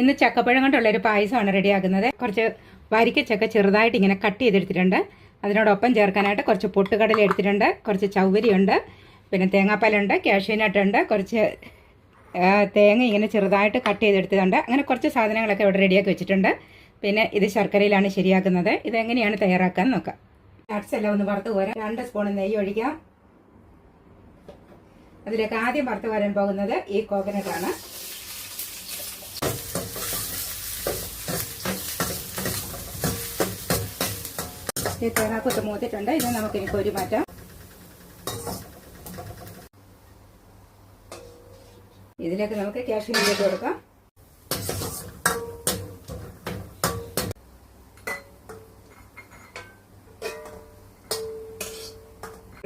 ഇന്ന് ചക്കപ്പഴം കൊണ്ടുള്ളൊരു പായസമാണ് റെഡിയാക്കുന്നത്. കുറച്ച് വരിക്കച്ചക്ക ചെറുതായിട്ട് ഇങ്ങനെ കട്ട് ചെയ്തെടുത്തിട്ടുണ്ട്. അതിനോടൊപ്പം ചേർക്കാനായിട്ട് കുറച്ച് പൊട്ടുകടല എടുത്തിട്ടുണ്ട്, കുറച്ച് ചൗവരിയുണ്ട്, പിന്നെ തേങ്ങാപ്പാലുണ്ട്, കാഷ്യൂനട്ടുണ്ട്, കുറച്ച് തേങ്ങ ഇങ്ങനെ ചെറുതായിട്ട് കട്ട് ചെയ്തെടുത്തിട്ടുണ്ട്. അങ്ങനെ കുറച്ച് സാധനങ്ങളൊക്കെ ഇവിടെ റെഡിയാക്കി വെച്ചിട്ടുണ്ട്. പിന്നെ ഇത് ശർക്കരയിലാണ് ശരിയാക്കുന്നത്. ഇതെങ്ങനെയാണ് തയ്യാറാക്കാൻ നോക്കാം. നട്ട്സ് എല്ലാം ഒന്ന് വറുത്ത് കോരാം. 2 സ്പൂൺ നെയ്യ് ഒഴിക്കാം. അതിലേക്ക് ആദ്യം വറുത്ത് കോരാൻ പോകുന്നത് ഈ കോക്കനട്ടാണ്. ഈ തേങ്ങാക്കൊത്ത് മൂത്തിട്ടുണ്ട്. ഇത് നമുക്കിനി കോരി മാറ്റാം. ഇതിലേക്ക് നമുക്ക് കാഷ്യൂനട്ട് ഇട്ട് കൊടുക്കാം.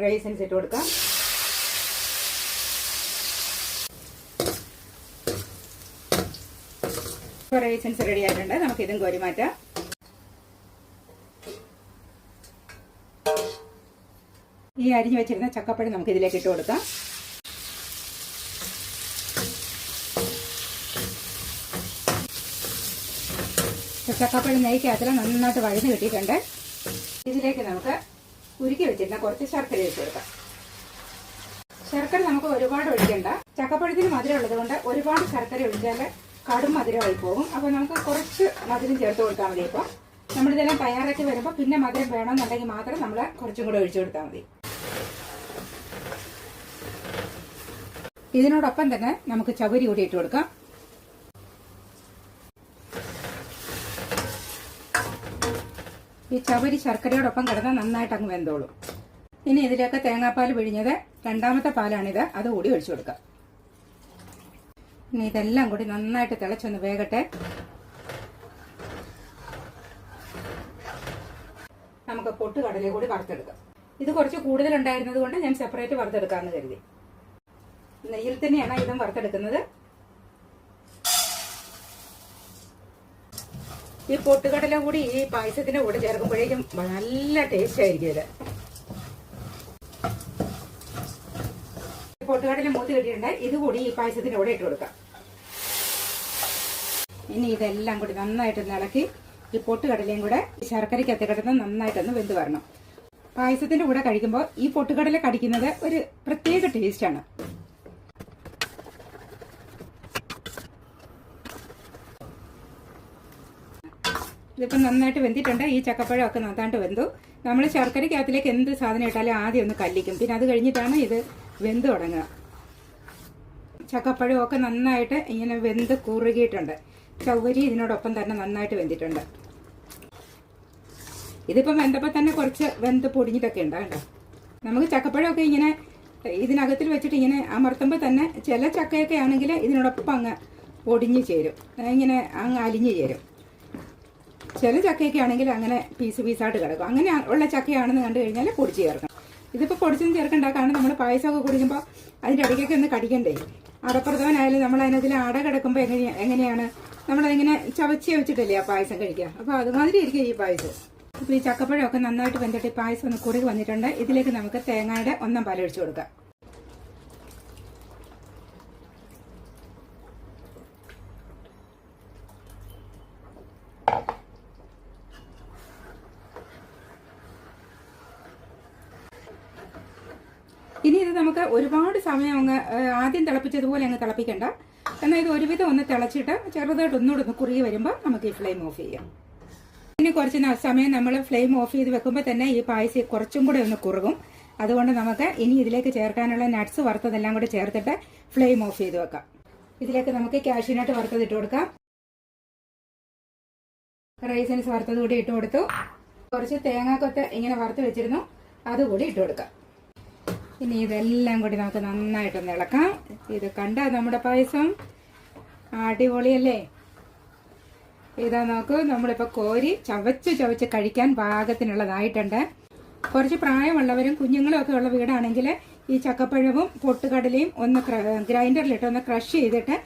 റൈസിൻസ് ഇട്ട് കൊടുക്കാം. റൈസിൻസ് റെഡി ആയിട്ടുണ്ട്. നമുക്ക് ഇതും കോരി മാറ്റാം. ഈ അരിഞ്ഞു വെച്ചിരുന്ന ചക്കപ്പഴം നമുക്ക് ഇതിലേക്ക് ഇട്ട് കൊടുക്കാം. ചക്കപ്പഴം നെയ്ക്കകത്തിൽ നന്നായിട്ട് വഴന്ന് കിട്ടിയിട്ടുണ്ട്. ഇതിലേക്ക് നമുക്ക് ഉരുക്കി വെച്ചിരുന്ന കുറച്ച് ശർക്കര ഇട്ട് കൊടുക്കാം. ശർക്കര നമുക്ക് ഒരുപാട് ഒഴിക്കണ്ട. ചക്കപ്പഴത്തിന് മധുരം ഉള്ളത് കൊണ്ട് ഒരുപാട് ശർക്കര ഒഴിച്ചാൽ കടും മധുരമായി പോകും. അപ്പോൾ നമുക്ക് കുറച്ച് മധുരം ചേർത്ത് കൊടുത്താൽ മതി. ഇപ്പോൾ നമ്മളിതെല്ലാം തയ്യാറാക്കി വരുമ്പോൾ പിന്നെ മധുരം വേണമെന്നുണ്ടെങ്കിൽ മാത്രം നമ്മൾ കുറച്ചും കൂടെ ഒഴിച്ചു കൊടുത്താൽ മതി. ഇതിനോടൊപ്പം തന്നെ നമുക്ക് ചവരി കൂടി ഇട്ട് കൊടുക്കാം. ഈ ചവരി ശർക്കരയോടൊപ്പം കിടന്നാൽ നന്നായിട്ട് അങ്ങ് വെന്തോളും. ഇനി ഇതിലേക്ക് തേങ്ങാപ്പാൽ പിഴിഞ്ഞത്, രണ്ടാമത്തെ പാലാണിത്, അതുകൂടി ഒഴിച്ചു കൊടുക്കാം. ഇനി ഇതെല്ലാം കൂടി നന്നായിട്ട് തിളച്ചൊന്ന് വേകട്ടെ. നമുക്ക് പൊട്ടുകടല കൂടി വറുത്തെടുക്കാം. ഇത് കുറച്ച് കൂടുതലുണ്ടായിരുന്നത് കൊണ്ട് ഞാൻ സെപ്പറേറ്റ് വറുത്തെടുക്കാമെന്ന് കരുതി. നെയ്യിൽ തന്നെയാണ് ഇതും വറുത്തെടുക്കുന്നത്. ഈ പൊട്ടുകടല കൂടി ഈ പായസത്തിന്റെ കൂടെ ചേർക്കുമ്പോഴേക്കും നല്ല ടേസ്റ്റ് ആയിരിക്കും. ഇത് പൊട്ടുകടല മൂത്ത് കിട്ടിയിട്ടുണ്ട്. ഇതുകൂടി ഈ പായസത്തിന്റെ കൂടെ ഇട്ട് കൊടുക്കാം. ഇനി ഇതെല്ലാം കൂടി നന്നായിട്ട് ഇളക്കി ഈ പൊട്ടുകടലയും കൂടെ ശർക്കരയ്ക്കകത്ത് കിടന്ന് നന്നായിട്ടൊന്ന് വെന്ത് വരണം. പായസത്തിന്റെ കൂടെ കഴിക്കുമ്പോൾ ഈ പൊട്ടുകടല കടിക്കുന്നത് ഒരു പ്രത്യേക ടേസ്റ്റാണ്. ഇതിപ്പം നന്നായിട്ട് വെന്തിട്ടുണ്ട്. ഈ ചക്കപ്പഴം ഒക്കെ നന്നായിട്ട് വെന്തു. നമ്മൾ ശർക്കരയ്ക്കകത്തിലേക്ക് എന്ത് സാധനം ഇട്ടാലും ആദ്യം ഒന്ന് കല്ലിക്കും, പിന്നെ അത് കഴിഞ്ഞിട്ടാണ് ഇത് വെന്ത് തുടങ്ങുക. ചക്കപ്പഴം ഒക്കെ നന്നായിട്ട് ഇങ്ങനെ വെന്ത് കുറുകിയിട്ടുണ്ട്. ചവ്വരി ഇതിനോടൊപ്പം തന്നെ നന്നായിട്ട് വെന്തിട്ടുണ്ട്. ഇതിപ്പം വെന്തപ്പോൾ തന്നെ കുറച്ച് വെന്ത് പൊടിഞ്ഞിട്ടൊക്കെ ഉണ്ട് കേട്ടോ. നമുക്ക് ചക്കപ്പഴമൊക്കെ ഇങ്ങനെ ഇതിനകത്തിൽ വെച്ചിട്ട് ഇങ്ങനെ അമർത്തുമ്പോൾ തന്നെ ചില ചക്കയൊക്കെ ആണെങ്കിൽ ഇതിനോടൊപ്പം അങ്ങ് പൊടിഞ്ഞു ചേരും, ഇങ്ങനെ അങ്ങ് അലിഞ്ഞു ചേരും. ചില ചക്കയൊക്കെ ആണെങ്കിൽ അങ്ങനെ പീസ് പീസായിട്ട് കിടക്കും. അങ്ങനെ ഉള്ള ചക്കയാണെന്ന് കണ്ടു കഴിഞ്ഞാൽ പൊടിച്ച് ചേർക്കണം. ഇതിപ്പോൾ പൊടിച്ചൊന്നും ചേർക്കണ്ട. കാരണം നമ്മൾ പായസമൊക്കെ കുടിക്കുമ്പോൾ അതിൻ്റെ ഇടയ്ക്കൊക്കെ ഒന്ന് കടിക്കണ്ടേ. അടപ്രഥമനായാലും നമ്മൾ അതിനകത്തിൽ അട കിടക്കുമ്പോൾ എങ്ങനെയാണ് നമ്മളതിങ്ങനെ ചവച്ച് വെച്ചിട്ടല്ലേ ആ പായസം കഴിക്കുക. അപ്പോൾ അതുമാതിരി ഇരിക്കും ഈ പായസം. അപ്പോൾ ഈ ചക്കപ്പഴമൊക്കെ നന്നായിട്ട് വെന്തിട്ട് ഈ പായസം ഒന്ന് കുറുകി വന്നിട്ടുണ്ട്. ഇതിലേക്ക് നമുക്ക് തേങ്ങയുടെ 1 പാൽ ഒഴിച്ചു കൊടുക്കാം. ഇനി ഇത് നമുക്ക് ഒരുപാട് സമയം അങ്ങ് ആദ്യം തിളപ്പിച്ചതുപോലെ അങ്ങ് തിളപ്പിക്കണ്ട. എന്നാൽ ഇത് ഒരുവിധം ഒന്ന് തിളച്ചിട്ട് ചെറുതായിട്ട് ഒന്നുകൂടെ ഒന്ന് കുറുകി വരുമ്പോൾ നമുക്ക് ഈ ഫ്ലെയിം ഓഫ് ചെയ്യാം. ഇനി കുറച്ച് സമയം നമ്മൾ ഫ്ലെയിം ഓഫ് ചെയ്ത് വെക്കുമ്പോൾ തന്നെ ഈ പായസം കുറച്ചും കൂടെ ഒന്ന് കുറുകും. അതുകൊണ്ട് നമുക്ക് ഇനി ഇതിലേക്ക് ചേർക്കാനുള്ള നട്ട്സ് വറുത്തതെല്ലാം കൂടെ ചേർത്തിട്ട് ഫ്ലെയിം ഓഫ് ചെയ്ത് വെക്കാം. ഇതിലേക്ക് നമുക്ക് കാഷ്യൂനട്ട് വറുത്തത് ഇട്ട് കൊടുക്കാം. റൈസിൻസ് വറുത്തത് കൂടി ഇട്ട് കൊടുത്തു. കുറച്ച് തേങ്ങാക്കൊത്ത് ഇങ്ങനെ വറുത്ത് വെച്ചിരുന്നു, അതുകൂടി ഇട്ട് കൊടുക്കാം. ഇനി ഇതെല്ലാം കൂടി നമുക്ക് നന്നായിട്ടൊന്ന് ഇളക്കാം. ഇത് കണ്ട നമ്മുടെ പായസം അടിപൊളിയല്ലേ. ഇതാ നോക്കൂ, നമ്മളിപ്പോൾ കോരി ചവച്ച് കഴിക്കാൻ പാകത്തിനുള്ളതായിട്ടുണ്ട്. കുറച്ച് പ്രായമുള്ളവരും കുഞ്ഞുങ്ങളും ഒക്കെ ഉള്ള വീടാണെങ്കിൽ ഈ ചക്കപ്പഴവും പൊട്ടുകടലയും ഒന്ന് ഗ്രൈൻഡറിലിട്ട് ഒന്ന് ക്രഷ് ചെയ്തിട്ട്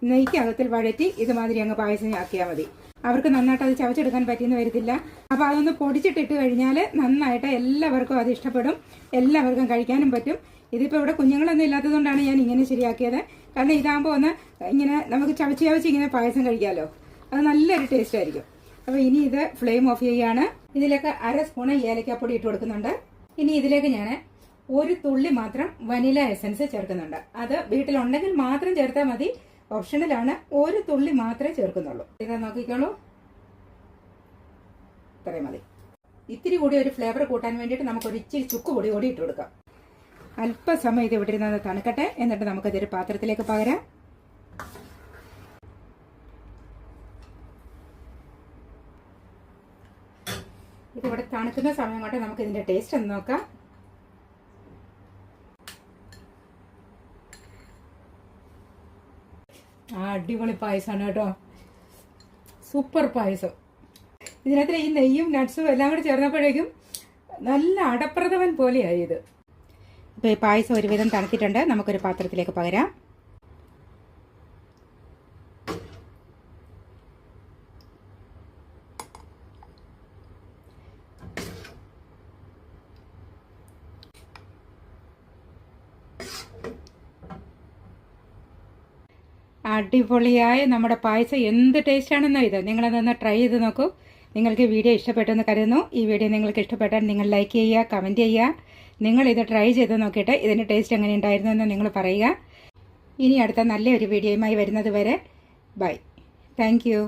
നെയ്ക്കകത്തിൽ വഴറ്റി ഇതുമാതിരി അങ്ങ് പായസം ആക്കിയാൽ മതി. അവർക്ക് നന്നായിട്ട് അത് ചവച്ചെടുക്കാൻ പറ്റിയെന്ന് വരത്തില്ല. അപ്പോൾ അതൊന്ന് പൊടിച്ചിട്ടിട്ട് കഴിഞ്ഞാൽ നന്നായിട്ട് എല്ലാവർക്കും അത് ഇഷ്ടപ്പെടും, എല്ലാവർക്കും കഴിക്കാനും പറ്റും. ഇതിപ്പോൾ ഇവിടെ കുഞ്ഞുങ്ങളൊന്നും ഇല്ലാത്തതുകൊണ്ടാണ് ഞാൻ ഇങ്ങനെ ശരിയാക്കിയത്. കാരണം ഇതാകുമ്പോൾ ഒന്ന് ഇങ്ങനെ നമുക്ക് ചവച്ച് ചവച്ച് ഇങ്ങനെ പായസം കഴിക്കാമല്ലോ. അത് നല്ലൊരു ടേസ്റ്റ് ആയിരിക്കും. അപ്പോൾ ഇനി ഇത് ഫ്ലെയിം ഓഫ് ചെയ്യുകയാണ്. ഇതിലേക്ക് 1/2 സ്പൂൺ ഏലക്കാപ്പൊടി ഇട്ട് കൊടുക്കുന്നുണ്ട്. ഇനി ഇതിലേക്ക് ഞാൻ 1 തുള്ളി മാത്രം വനില എസൻസ് ചേർക്കുന്നുണ്ട്. അത് വീട്ടിലുണ്ടെങ്കിൽ മാത്രം ചേർത്താൽ മതി, ഓപ്ഷണലാണ്. 1 തുള്ളി മാത്രമേ ചേർക്കുന്നുള്ളൂ. ഇത് നോക്കിക്കോളൂ, ഇത്രയും മതി. ഇത്തിരി കൂടി ഒരു ഫ്ലേവർ കൂട്ടാൻ വേണ്ടിയിട്ട് നമുക്കൊരു ഇച്ചിരി ചുക്ക് പൊടി കൂടി ഇട്ട് കൊടുക്കാം. അല്പസമയം ഇത് വിട്ടിരുന്നത് തണുക്കട്ടെ, എന്നിട്ട് നമുക്കിതൊരു പാത്രത്തിലേക്ക് പകരാം. ഇതിവിടെ തണുക്കുന്ന സമയം കൊണ്ട് നമുക്ക് ഇതിന്റെ ടേസ്റ്റ് ഒന്ന് നോക്കാം. അടിപൊളി പായസമാണ് കേട്ടോ, സൂപ്പർ പായസം. ഇതിനകത്ത് ഈ നെയ്യും നട്ട്സും എല്ലാം കൂടി ചേർന്നപ്പോഴേക്കും നല്ല അടപ്രഥമൻ പോലെയായി ഇത്. ഇപ്പോൾ ഈ പായസം ഒരുവിധം തണുത്തിട്ടുണ്ട്, നമുക്കൊരു പാത്രത്തിലേക്ക് പകരാം. അടിപൊളിയായ നമ്മുടെ പായസം എന്ത് ടേസ്റ്റാണെന്നോ ഇത്. നിങ്ങളതൊന്ന് ട്രൈ ചെയ്ത് നോക്കൂ. നിങ്ങൾക്ക് വീഡിയോ ഇഷ്ടപ്പെട്ടെന്ന് കരുതുന്നു. ഈ വീഡിയോ നിങ്ങൾക്ക് ഇഷ്ടപ്പെട്ടാൽ നിങ്ങൾ ലൈക്ക് ചെയ്യുക, കമൻറ്റ് ചെയ്യുക. നിങ്ങളിത് ട്രൈ ചെയ്ത് നോക്കിയിട്ട് ഇതിൻ്റെ ടേസ്റ്റ് എങ്ങനെ ഉണ്ടായിരുന്നു എന്ന് നിങ്ങൾ പറയുക. ഇനി അടുത്ത നല്ലൊരു വീഡിയോയുമായി വരുന്നത് വരെ ബൈ. Thank you.